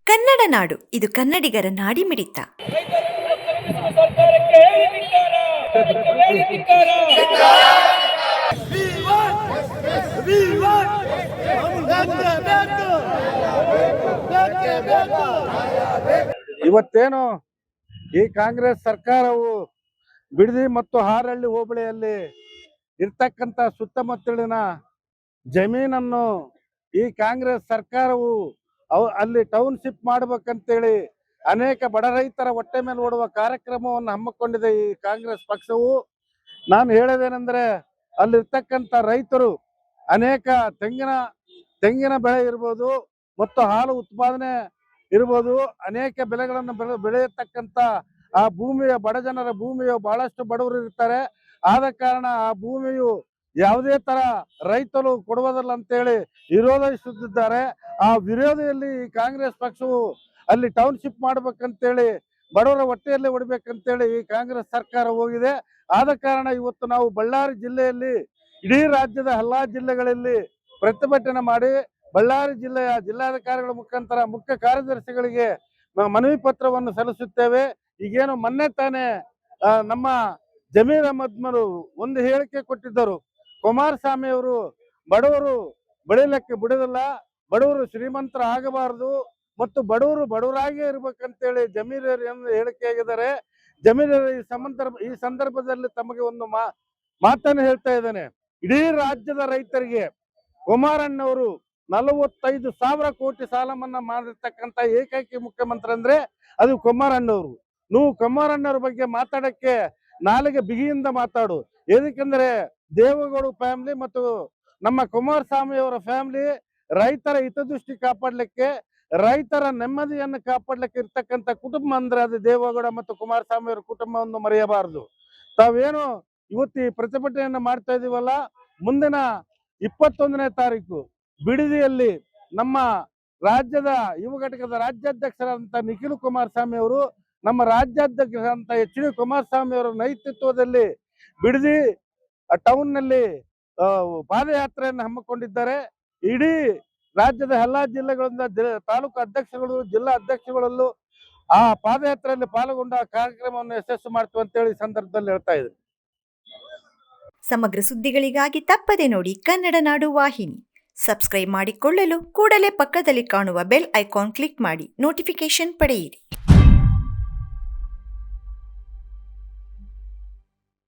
ಕನ್ನಡ ನಾಡು, ಇದು ಕನ್ನಡಿಗರ ನಾಡಿಮಿಡಿತ. ಇವತ್ತೇನು ಈ ಕಾಂಗ್ರೆಸ್ ಸರ್ಕಾರವು ಬಿಡದಿ ಮತ್ತು ಹಾರಹಳ್ಳಿ ಹೋಬಳಿಯಲ್ಲಿ ಇರ್ತಕ್ಕಂಥ ಸುತ್ತಮುತ್ತಲಿನ ಜಮೀನನ್ನು ಈ ಕಾಂಗ್ರೆಸ್ ಸರ್ಕಾರವು ಅಲ್ಲಿ ಟೌನ್ಶಿಪ್ ಮಾಡ್ಬೇಕಂತೇಳಿ ಅನೇಕ ಬಡ ರೈತರ ಹೊಟ್ಟೆ ಮೇಲೆ ಓಡುವ ಕಾರ್ಯಕ್ರಮವನ್ನು ಹಮ್ಮಿಕೊಂಡಿದೆ ಈ ಕಾಂಗ್ರೆಸ್ ಪಕ್ಷವು. ನಾನು ಹೇಳೋದೇನೆಂದ್ರೆ, ಅಲ್ಲಿರ್ತಕ್ಕಂಥ ರೈತರು ಅನೇಕ ತೆಂಗಿನ ಬೆಳೆ ಇರ್ಬೋದು ಮತ್ತು ಹಾಲು ಉತ್ಪಾದನೆ ಇರ್ಬೋದು, ಅನೇಕ ಬೆಳೆಗಳನ್ನು ಬೆಳೆಯತಕ್ಕಂಥ ಆ ಭೂಮಿಯ ಬಡ ಜನರ ಭೂಮಿಯು ಬಹಳಷ್ಟು ಬಡವರು ಇರ್ತಾರೆ. ಆದ ಕಾರಣ ಆ ಭೂಮಿಯು ಯಾವುದೇ ತರ ರೈತರು ಕೊಡುವುದಿಲ್ಲ ಅಂತೇಳಿ ವಿರೋಧಿಸುತ್ತಿದ್ದಾರೆ. ಆ ವಿರೋಧಿಯಲ್ಲಿ ಕಾಂಗ್ರೆಸ್ ಪಕ್ಷವು ಅಲ್ಲಿ ಟೌನ್ಶಿಪ್ ಮಾಡ್ಬೇಕಂತೇಳಿ, ಬಡವರ ಹೊಟ್ಟೆಯಲ್ಲಿ ಹೊಡಿಬೇಕಂತೇಳಿ ಈ ಕಾಂಗ್ರೆಸ್ ಸರ್ಕಾರ ಹೋಗಿದೆ. ಆದ ಕಾರಣ ಇವತ್ತು ನಾವು ಬಳ್ಳಾರಿ ಜಿಲ್ಲೆಯಲ್ಲಿ ಇಡೀ ರಾಜ್ಯದ ಎಲ್ಲಾ ಜಿಲ್ಲೆಗಳಲ್ಲಿ ಪ್ರತಿಭಟನೆ ಮಾಡಿ ಬಳ್ಳಾರಿ ಜಿಲ್ಲೆಯ ಜಿಲ್ಲಾಧಿಕಾರಿಗಳ ಮುಖಾಂತರ ಮುಖ್ಯ ಕಾರ್ಯದರ್ಶಿಗಳಿಗೆ ಮನವಿ ಪತ್ರವನ್ನು ಸಲ್ಲಿಸುತ್ತೇವೆ. ಈಗೇನು ಮೊನ್ನೆ ತಾನೇ ನಮ್ಮ ಜಮೀರ್ ಅಹಮದ್ ಒಂದು ಹೇಳಿಕೆ ಕೊಟ್ಟಿದ್ದರು. ಕುಮಾರಸ್ವಾಮಿ ಅವರು ಬಡವರು ಬೆಳಿಲಿಕ್ಕೆ ಬಿಡುದಿಲ್ಲ, ಬಡವರು ಶ್ರೀಮಂತರ ಆಗಬಾರದು ಮತ್ತು ಬಡವರು ಬಡವರಾಗೇ ಇರ್ಬೇಕಂತೇಳಿ ಜಮೀರ್ ಹೇಳಿಕೆ ಆಗಿದ್ದಾರೆ. ಜಮೀರ್ ಈ ಸಂದರ್ಭದಲ್ಲಿ ತಮಗೆ ಒಂದು ಮಾತನ್ನು ಹೇಳ್ತಾ ಇದ್ದೇನೆ. ಇಡೀ ರಾಜ್ಯದ ರೈತರಿಗೆ ಕುಮಾರಣ್ಣವರು 45,000 ಕೋಟಿ ಸಾಲ ಮನ್ನಾ ಮಾಡಿರ್ತಕ್ಕಂಥ ಏಕೈಕ ಮುಖ್ಯಮಂತ್ರಿ ಅಂದ್ರೆ ಅದು ಕುಮಾರಣ್ಣವರು. ನೀವು ಕುಮಾರಣ್ಣವ್ರ ಬಗ್ಗೆ ಮಾತಾಡಕ್ಕೆ ನಾಲಿಗೆ ಬಿಗಿಯಿಂದ ಮಾತಾಡು. ಏಕೆಂದ್ರೆ ದೇವೇಗೌಡ ಫ್ಯಾಮಿಲಿ ಮತ್ತು ನಮ್ಮ ಕುಮಾರಸ್ವಾಮಿ ಅವರ ಫ್ಯಾಮಿಲಿ ರೈತರ ಹಿತದೃಷ್ಟಿ ಕಾಪಾಡ್ಲಿಕ್ಕೆ, ರೈತರ ನೆಮ್ಮದಿಯನ್ನು ಕಾಪಾಡ್ಲಿಕ್ಕೆ ಇರ್ತಕ್ಕಂಥ ಕುಟುಂಬ ಅಂದ್ರೆ ಅದು ದೇವೇಗೌಡ ಮತ್ತು ಕುಮಾರಸ್ವಾಮಿ ಅವರ ಕುಟುಂಬವನ್ನು ಮರೆಯಬಾರದು. ತಾವೇನು ಇವತ್ತು ಈ ಪ್ರತಿಭಟನೆಯನ್ನು ಮಾಡ್ತಾ ಇದೀವಲ್ಲ, ಮುಂದಿನ 21ನೇ ತಾರೀಕು ಬಿಡದಿಯಲ್ಲಿ ನಮ್ಮ ರಾಜ್ಯದ ಯುವ ಘಟಕದ ರಾಜ್ಯಾಧ್ಯಕ್ಷರಾದಂತ ನಿಖಿಲ್ ಕುಮಾರಸ್ವಾಮಿ ಅವರು, ನಮ್ಮ ರಾಜ್ಯಾಧ್ಯಕ್ಷರಾದಂತ HD ಕುಮಾರಸ್ವಾಮಿ ಅವರ ನೇತೃತ್ವದಲ್ಲಿ ಬಿಡದಿ ಟೌನ್ ನಲ್ಲಿ ಪಾದಯಾತ್ರೆಯನ್ನು ಹಮ್ಮಿಕೊಂಡಿದ್ದಾರೆ. ಇಡೀ ರಾಜ್ಯದ ಎಲ್ಲಾ ಜಿಲ್ಲೆಗಳಿಂದ ತಾಲೂಕು ಅಧ್ಯಕ್ಷಗಳು, ಜಿಲ್ಲಾ ಅಧ್ಯಕ್ಷಗಳಲ್ಲೂ ಆ ಪಾದಯಾತ್ರೆಯಲ್ಲಿ ಪಾಲ್ಗೊಂಡ ಕಾರ್ಯಕ್ರಮವನ್ನು ಯಶಸ್ವಿ ಮಾಡ್ತೀವಿ ಅಂತೇಳಿ ಈ ಸಂದರ್ಭದಲ್ಲಿ ಹೇಳ್ತಾ ಇದ್ರು. ಸಮಗ್ರ ಸುದ್ದಿಗಳಿಗಾಗಿ ತಪ್ಪದೆ ನೋಡಿ ಕನ್ನಡ ನಾಡು ವಾಹಿನಿ. ಸಬ್ಸ್ಕ್ರೈಬ್ ಮಾಡಿಕೊಳ್ಳಲು ಕೂಡಲೇ ಪಕ್ಕದಲ್ಲಿ ಕಾಣುವ ಬೆಲ್ ಐಕಾನ್ ಕ್ಲಿಕ್ ಮಾಡಿ ನೋಟಿಫಿಕೇಶನ್ ಪಡೆಯಿರಿ.